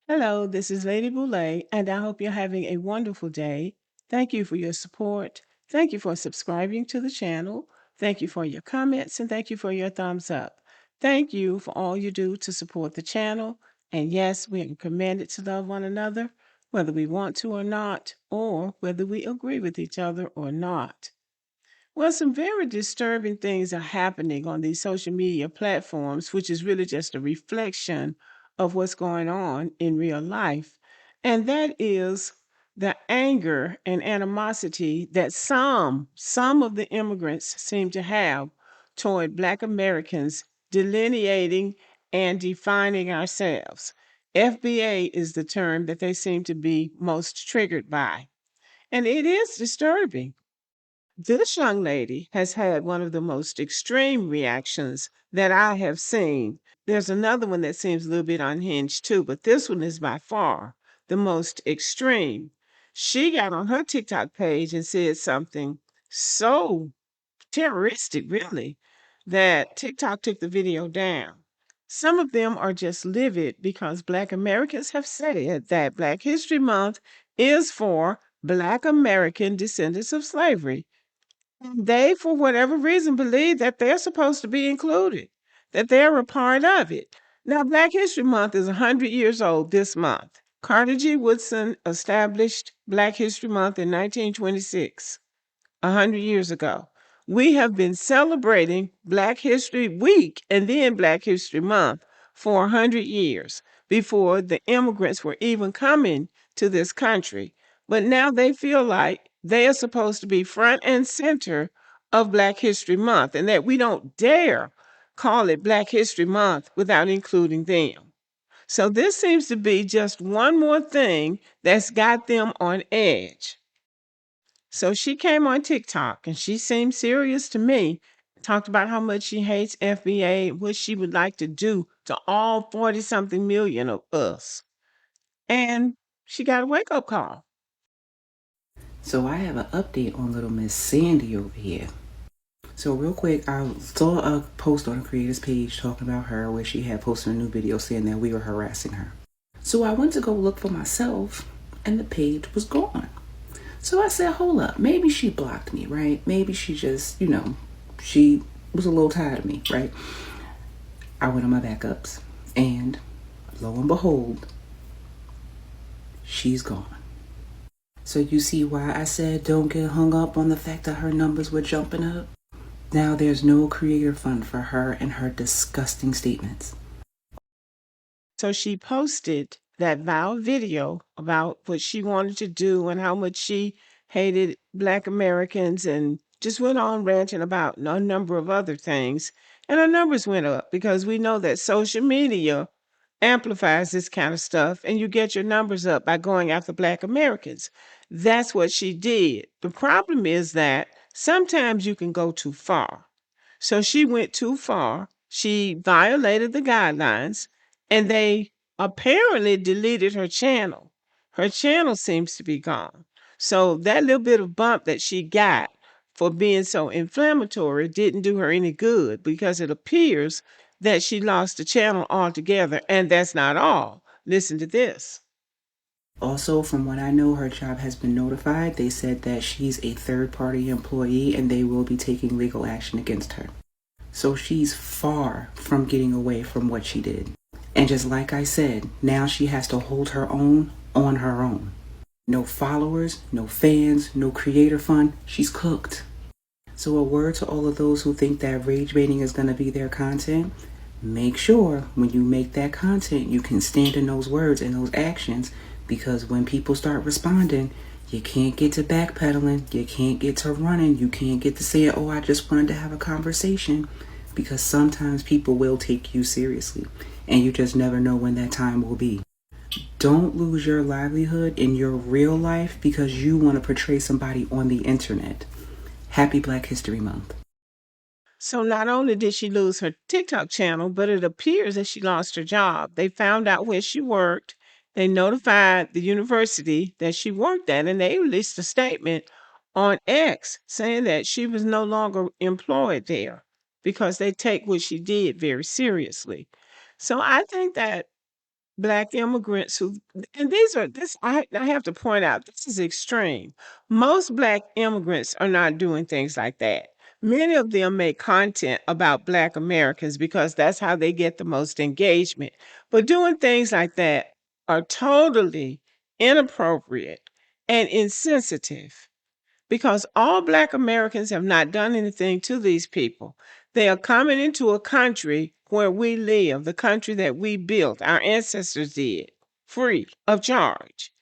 Hello, this is Lady Boulay, and I hope you're having a wonderful day. Thank you for your support. Thank you for subscribing to the channel. Thank you for your comments, and thank you for your thumbs up. Thank you for all you do to support the channel. And yes, we are commanded to love one another, whether we want to or not, or whether we agree with each other or not. Well, some very disturbing things are happening on these social media platforms, which is really just a reflection of what's going on in real life. And that is the anger and animosity that some of the immigrants seem to have toward Black Americans delineating and defining ourselves. FBA is the term that they seem to be most triggered by. And it is disturbing. This young lady has had one of the most extreme reactions that I have seen. There's another one that seems a little bit unhinged too, but this one is by far the most extreme. She got on her TikTok page and said something so terroristic, really, that TikTok took the video down. Some of them are just livid because Black Americans have said that Black History Month is for Black American descendants of slavery. They, for whatever reason, believe that they're supposed to be included, that they're a part of it. Now, Black History Month is 100 years old this month. Carter G. Woodson established Black History Month in 1926, 100 years ago. We have been celebrating Black History Week and then Black History Month for 100 years before the immigrants were even coming to this country. But now they feel like they are supposed to be front and center of Black History Month and that we don't dare call it Black History Month without including them. So this seems to be just one more thing that's got them on edge. So she came on TikTok and she seemed serious to me. Talked about how much she hates FBA, what she would like to do to all 40 something million of us. And she got a wake up call. So I have an update on little Miss Sandy over here. So real quick, I saw a post on the creators page talking about her where she had posted a new video saying that we were harassing her. So I went to go look for myself and the page was gone. So I said, hold up, maybe she blocked me, right? Maybe she just, she was a little tired of me, right? I went on my backups and lo and behold, she's gone. So you see why I said don't get hung up on the fact that her numbers were jumping up? Now there's no creator fund for her and her disgusting statements. So she posted that vile video about what she wanted to do and how much she hated Black Americans and just went on ranting about a number of other things. And her numbers went up because we know that social media amplifies this kind of stuff and you get your numbers up by going after Black Americans. That's what she did. The problem is that sometimes you can go too far. So she went too far. She violated the guidelines and they apparently deleted her channel. Her channel seems to be gone. So that little bit of bump that she got for being so inflammatory didn't do her any good because it appears that she lost the channel altogether. And that's not all. Listen to this. Also, from what I know, her job has been notified. They said that she's a third-party employee and they will be taking legal action against her. So she's far from getting away from what she did. And just like I said, now she has to hold her own on her own. No followers, no fans, no creator fund. She's cooked. So a word to all of those who think that rage baiting is going to be their content. Make sure when you make that content, you can stand in those words and those actions, because when people start responding, you can't get to backpedaling, you can't get to running, you can't get to saying, oh, I just wanted to have a conversation, because sometimes people will take you seriously and you just never know when that time will be. Don't lose your livelihood in your real life because you want to portray somebody on the internet. Happy Black History Month. So not only did she lose her TikTok channel, but it appears that she lost her job. They found out where she worked. They notified the university that she worked at, and they released a statement on X saying that she was no longer employed there because they take what she did very seriously. So I think that Black immigrants who, and these are this I have to point out, this is extreme. Most Black immigrants are not doing things like that. Many of them make content about Black Americans because that's how they get the most engagement. But doing things like that are totally inappropriate and insensitive because all Black Americans have not done anything to these people. They are coming into a country where we live, the country that we built, our ancestors did, free of charge.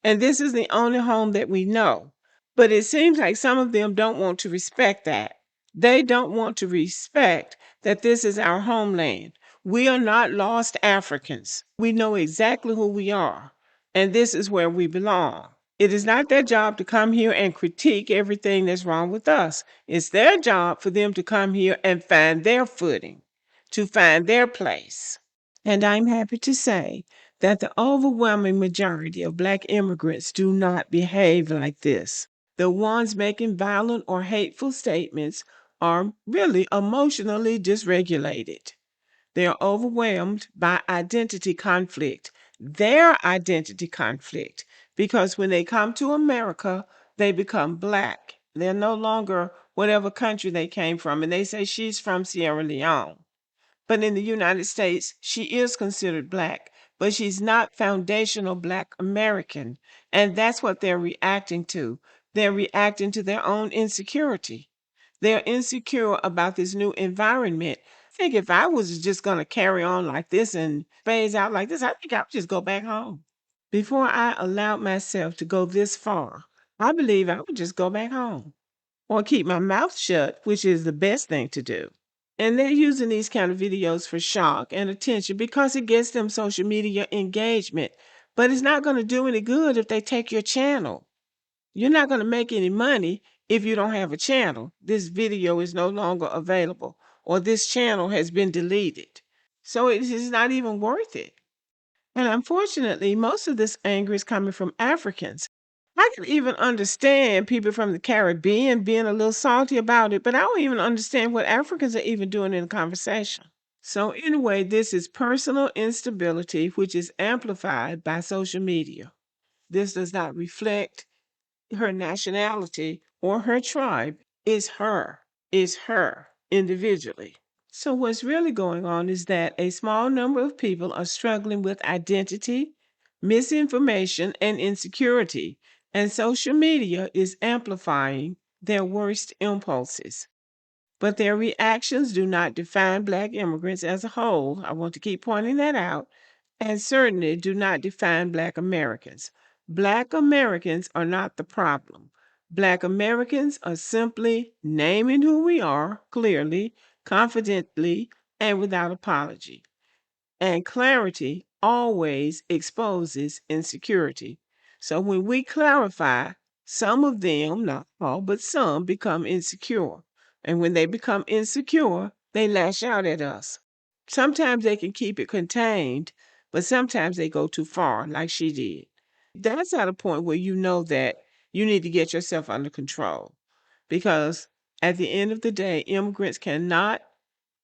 And this is the only home that we know. But it seems like some of them don't want to respect that. They don't want to respect that this is our homeland. We are not lost Africans. We know exactly who we are, and this is where we belong. It is not their job to come here and critique everything that's wrong with us. It's their job for them to come here and find their footing, to find their place. And I'm happy to say that the overwhelming majority of Black immigrants do not behave like this. The ones making violent or hateful statements are really emotionally dysregulated. They are overwhelmed by identity conflict, their identity conflict, because when they come to America, they become Black. They're no longer whatever country they came from, and they say she's from Sierra Leone. But in the United States, she is considered Black, but she's not foundational Black American. And that's what they're reacting to. They're reacting to their own insecurity. They're insecure about this new environment. I think if I was just going to carry on like this and phase out like this, I think I would just go back home. Before I allowed myself to go this far, I believe I would just go back home or keep my mouth shut, which is the best thing to do. And they're using these kind of videos for shock and attention because it gets them social media engagement. But it's not going to do any good if they take your channel. You're not going to make any money if you don't have a channel. This video is no longer available or this channel has been deleted. So it is not even worth it. And unfortunately, most of this anger is coming from Africans. I can even understand people from the Caribbean being a little salty about it, but I don't even understand what Africans are even doing in the conversation. So, anyway, this is personal instability, which is amplified by social media. This does not reflect her nationality or her tribe. Is her individually. So, what's really going on is that a small number of people are struggling with identity, misinformation, and insecurity, and social media is amplifying their worst impulses. But their reactions do not define Black immigrants as a whole. I want to keep pointing that out. And certainly do not define Black Americans. Black Americans are not the problem. Black Americans are simply naming who we are clearly, confidently, and without apology. And clarity always exposes insecurity. So when we clarify, some of them, not all, but some become insecure. And when they become insecure, they lash out at us. Sometimes they can keep it contained, but sometimes they go too far, like she did. That's at a point where you know that you need to get yourself under control. Because at the end of the day, immigrants cannot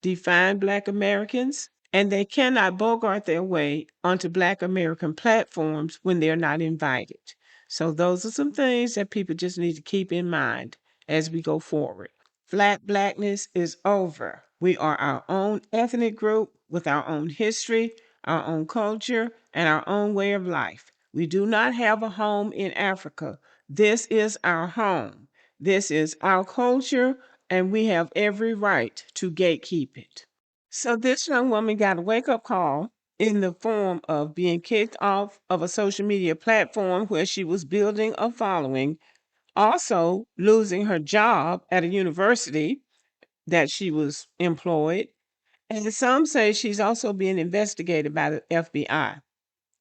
define Black Americans, and they cannot bogart their way onto Black American platforms when they're not invited. So, those are some things that people just need to keep in mind as we go forward. Flat Blackness is over. We are our own ethnic group with our own history, our own culture, and our own way of life. We do not have a home in Africa. This is our home. This is our culture, and we have every right to gatekeep it. So this young woman got a wake-up call in the form of being kicked off of a social media platform where she was building a following, also losing her job at a university that she was employed, and some say she's also being investigated by the FBI.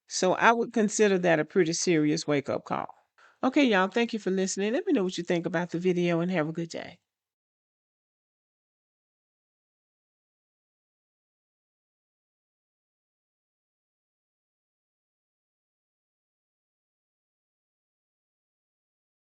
So I would consider that a pretty serious wake-up call. Okay, y'all, thank you for listening. Let me know what you think about the video and have a good day.